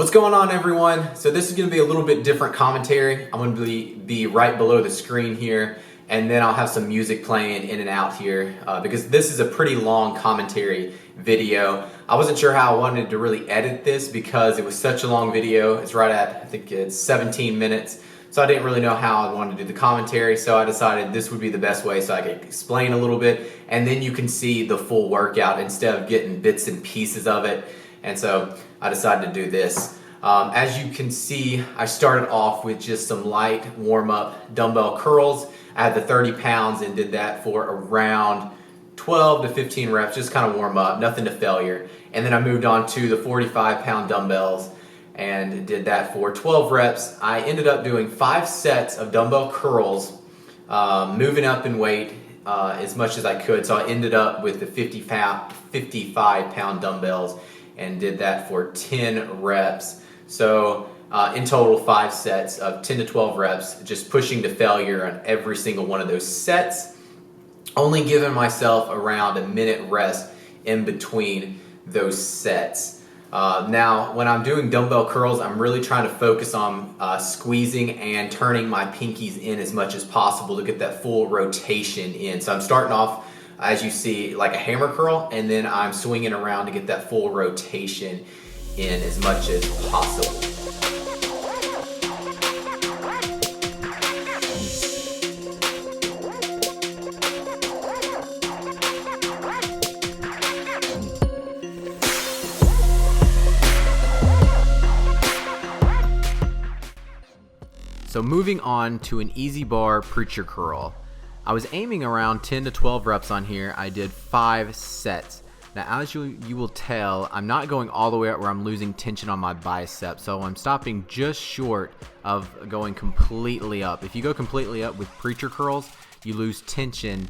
What's going on, everyone? So this is going to be a little bit different commentary. I'm going to be right below the screen here, and then I'll have some music playing in and out here because this is a pretty long commentary video. I wasn't sure how I wanted to really edit this because it was such a long video. It's right at, I think it's 17 minutes. So I didn't really know how I wanted to do the commentary, so I decided this would be the best way so I could explain a little bit, and then you can see the full workout instead of getting bits and pieces of it. And so I decided to do this. As you can see, I started off with just some light warm-up dumbbell curls. I had the 30 pounds and did that for around 12 to 15 reps, just kind of warm up, nothing to failure. And then I moved on to the 45-pound dumbbells and did that for 12 reps. I ended up doing 5 sets of dumbbell curls, moving up in weight as much as I could. So I ended up with the 55-pound dumbbells and did that for 10 reps. So in total, 5 sets of 10 to 12 reps, just pushing to failure on every single one of those sets, only giving myself around a minute rest in between those sets. Now, when I'm doing dumbbell curls, I'm really trying to focus on squeezing and turning my pinkies in as much as possible to get that full rotation in. So I'm starting off, as you see, like a hammer curl, and then I'm swinging around to get that full rotation in as much as possible. So moving on to an easy bar preacher curl. I was aiming around 10 to 12 reps on here. I did 5 sets. Now, as you will tell, I'm not going all the way up where I'm losing tension on my bicep, so I'm stopping just short of going completely up. If you go completely up with preacher curls, you lose tension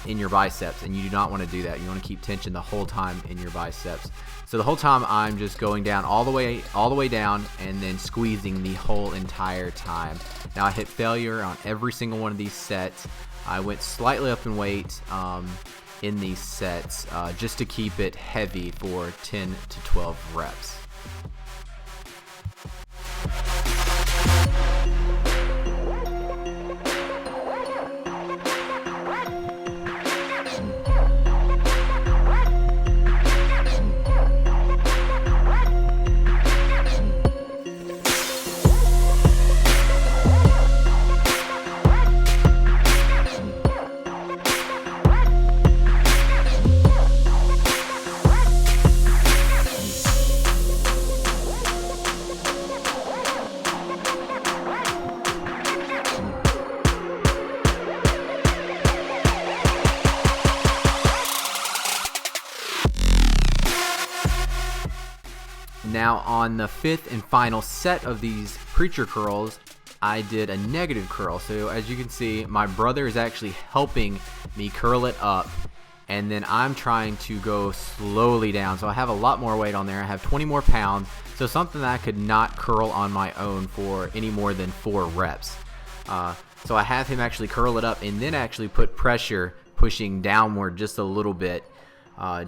in your biceps, and you do not want to do that. You want to keep tension the whole time in your biceps. So the whole time I'm just going down all the way down and then squeezing the whole entire time. Now I hit failure on every single one of these sets. I went slightly up in weight in these sets just to keep it heavy for 10 to 12 reps. Now on the 5th and final set of these preacher curls, I did a negative curl. So as you can see, my brother is actually helping me curl it up, and then I'm trying to go slowly down. So I have a lot more weight on there. I have 20 more pounds, so something that I could not curl on my own for any more than 4 reps. So I have him actually curl it up and then actually put pressure pushing downward just a little bit.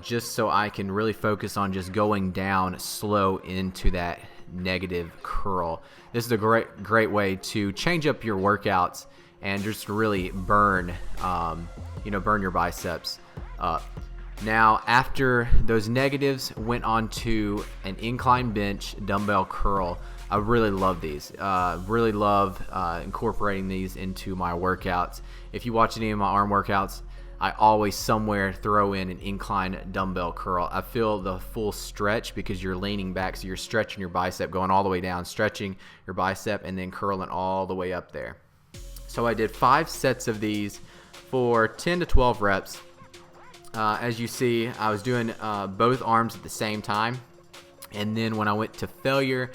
Just so I can really focus on just going down slow into that negative curl. This is a great way to change up your workouts and just really burn your biceps up. Now, after those negatives, went on to an incline bench dumbbell curl. I really love these. Really love incorporating these into my workouts. If you watch any of my arm workouts, I always somewhere throw in an incline dumbbell curl. I feel the full stretch because you're leaning back, so you're stretching your bicep, going all the way down, stretching your bicep, and then curling all the way up there. So I did 5 sets of these for 10 to 12 reps. As you see, I was doing both arms at the same time, and then when I went to failure,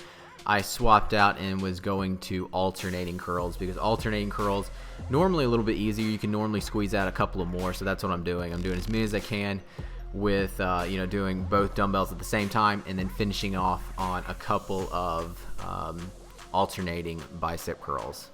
I swapped out and was going to alternating curls, because alternating curls normally a little bit easier. You can normally squeeze out a couple of more, so that's what I'm doing. I'm doing as many as I can with doing both dumbbells at the same time, and then finishing off on a couple of alternating bicep curls.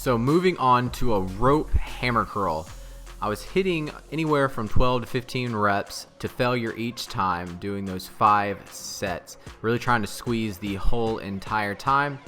So moving on to a rope hammer curl. I was hitting anywhere from 12 to 15 reps to failure each time, doing those 5 sets. Really trying to squeeze the whole entire time.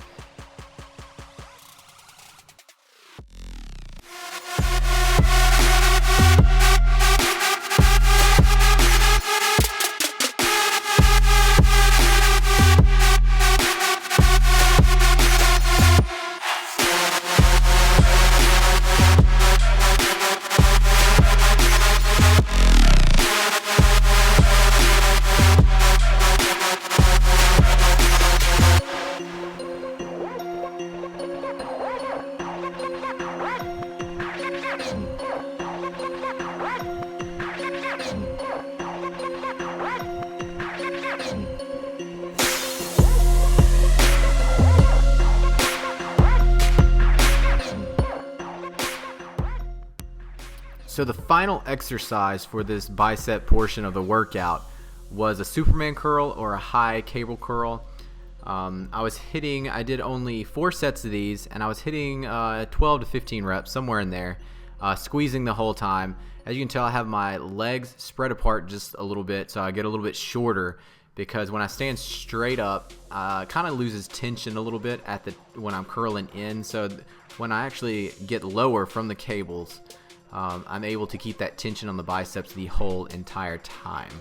So the final exercise for this bicep portion of the workout was a Superman curl or a high cable curl. I did only 4 sets of these, and I was hitting 12 to 15 reps, somewhere in there, squeezing the whole time. As you can tell, I have my legs spread apart just a little bit, so I get a little bit shorter, because when I stand straight up, kind of loses tension a little bit when I'm curling in. So when I actually get lower from the cables, I'm able to keep that tension on the biceps the whole entire time.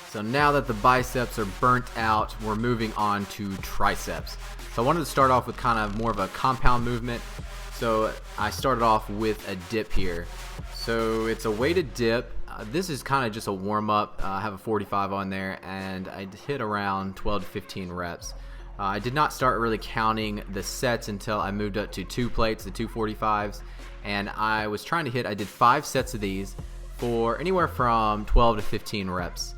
So now that the biceps are burnt out, we're moving on to triceps. So I wanted to start off with kind of more of a compound movement. So I started off with a dip here. So it's a weighted dip. This is kind of just a warm up. I have a 45 on there, and I hit around 12 to 15 reps. I did not start really counting the sets until I moved up to 2 plates, the 245s, and I did 5 sets of these for anywhere from 12 to 15 reps.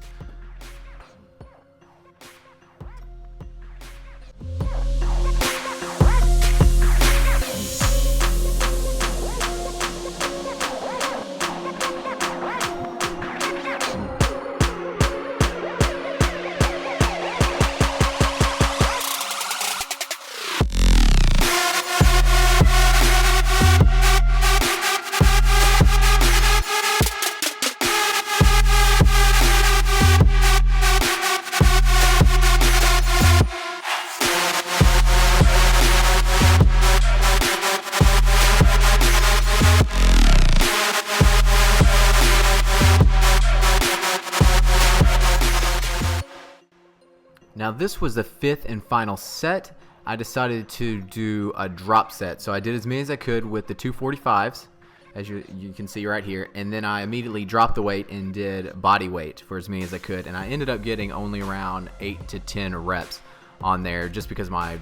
Now this was the 5th and final set. I decided to do a drop set. So I did as many as I could with the 245s, as you can see right here, and then I immediately dropped the weight and did body weight for as many as I could, and I ended up getting only around 8 to 10 reps on there, just because my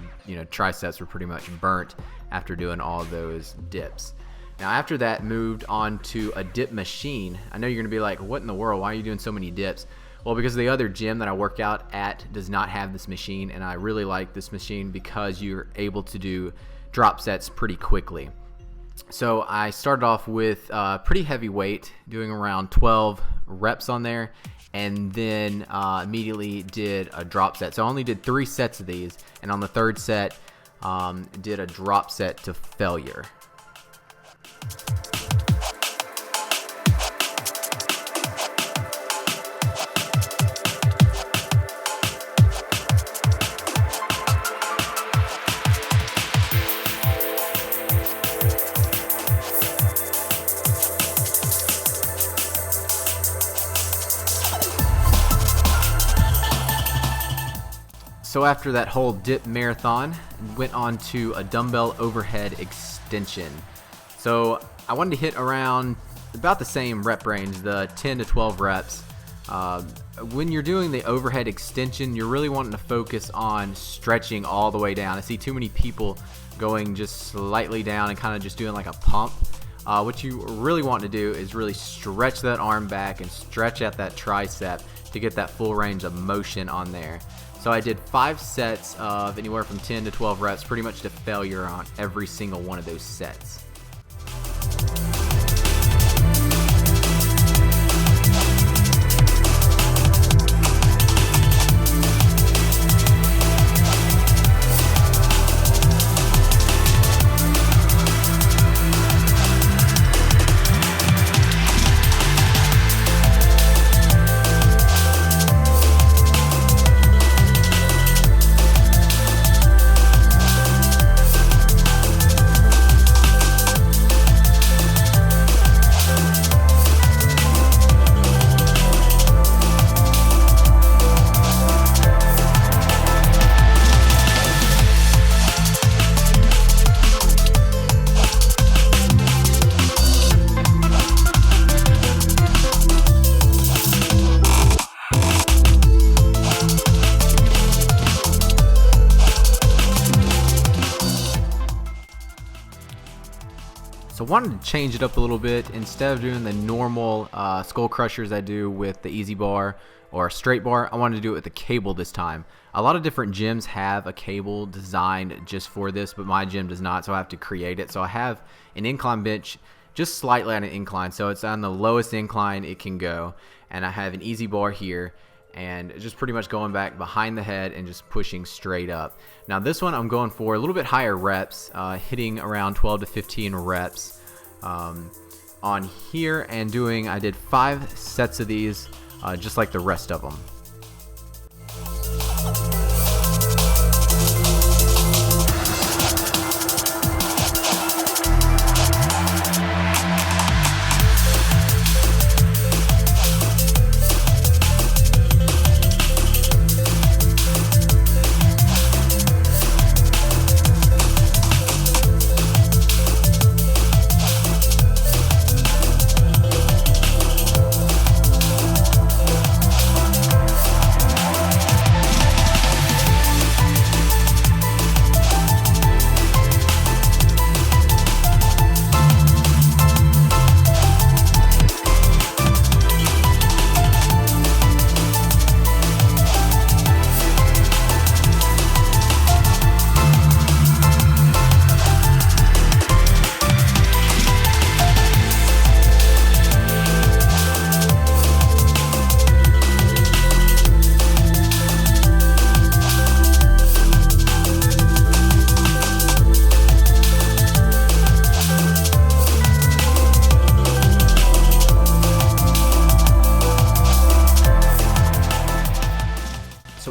triceps were pretty much burnt after doing all those dips. Now after that, moved on to a dip machine. I know you're gonna be like, what in the world, why are you doing so many dips? Well, because the other gym that I work out at does not have this machine, and I really like this machine because you're able to do drop sets pretty quickly. So I started off with pretty heavy weight, doing around 12 reps on there, and then immediately did a drop set. So I only did 3 sets of these, and on the 3rd set, did a drop set to failure. So after that whole dip marathon, went on to a dumbbell overhead extension. So I wanted to hit around about the same rep range, the 10 to 12 reps. When you're doing the overhead extension, you're really wanting to focus on stretching all the way down. I see too many people going just slightly down and kind of just doing like a pump. What you really want to do is really stretch that arm back and stretch out that tricep to get that full range of motion on there. So I did 5 sets of anywhere from 10 to 12 reps, pretty much to failure on every single one of those sets. So wanted to change it up a little bit. Instead of doing the normal skull crushers I do with the easy bar or a straight bar, I wanted to do it with a cable this time. A lot of different gyms have a cable designed just for this, but my gym does not, so I have to create it. So I have an incline bench just slightly on an incline, so it's on the lowest incline it can go, and I have an easy bar here, and just pretty much going back behind the head and just pushing straight up. Now this one I'm going for a little bit higher reps, hitting around 12 to 15 reps on here, and I did 5 sets of these just like the rest of them.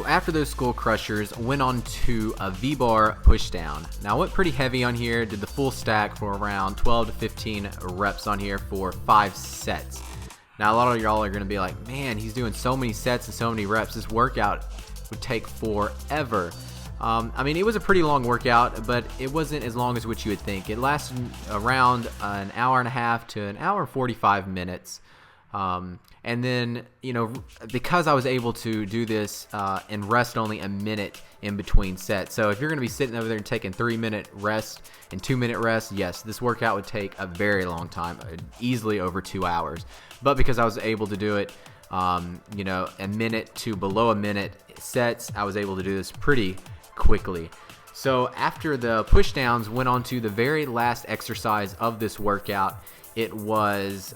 After those skull crushers, went on to a V-bar push down. Now I went pretty heavy on here, did the full stack for around 12 to 15 reps on here for 5 sets. Now a lot of y'all are going to be like, man, he's doing so many sets and so many reps, this workout would take forever. I mean, it was a pretty long workout, but it wasn't as long as what you would think. It lasted around an hour and a half to an hour and 45 minutes. And then, you know, because I was able to do this and rest only a minute in between sets. So if you're going to be sitting over there and taking 3-minute rest and 2-minute rest, yes, this workout would take a very long time, easily over 2 hours. But because I was able to do it, you know, a minute to below a minute sets, I was able to do this pretty quickly. So after the push downs, went on to the very last exercise of this workout. It was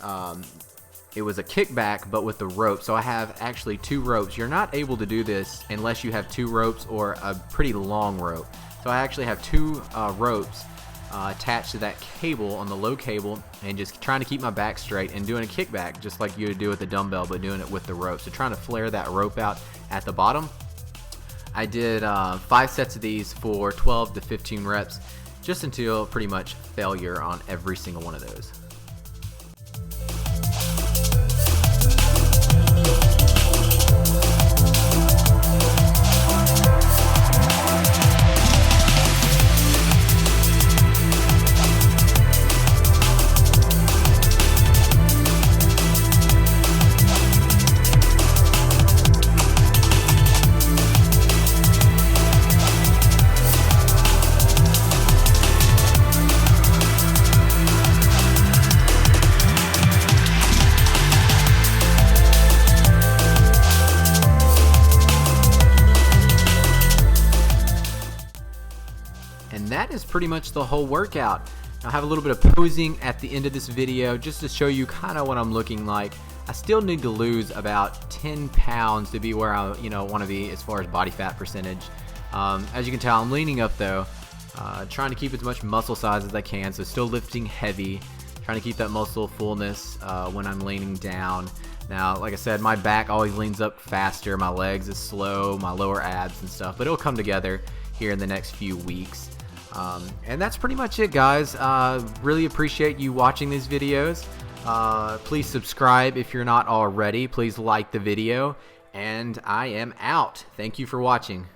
a kickback, but with the rope. So I have actually 2 ropes. You're not able to do this unless you have 2 ropes or a pretty long rope. So I actually have 2 ropes attached to that cable on the low cable, and just trying to keep my back straight and doing a kickback just like you would do with the dumbbell, but doing it with the rope. So trying to flare that rope out at the bottom. I did 5 sets of these for 12 to 15 reps, just until pretty much failure on every single one of those. And that is pretty much the whole workout. I have a little bit of posing at the end of this video just to show you kind of what I'm looking like. I still need to lose about 10 pounds to be where I want to be as far as body fat percentage. As you can tell, I'm leaning up though, trying to keep as much muscle size as I can, so still lifting heavy, trying to keep that muscle fullness when I'm leaning down. Now, like I said, my back always leans up faster, my legs is slow, my lower abs and stuff, but it'll come together here in the next few weeks. And that's pretty much it, guys. Really appreciate you watching these videos. Please subscribe if you're not already. Please like the video, and I am out. Thank you for watching.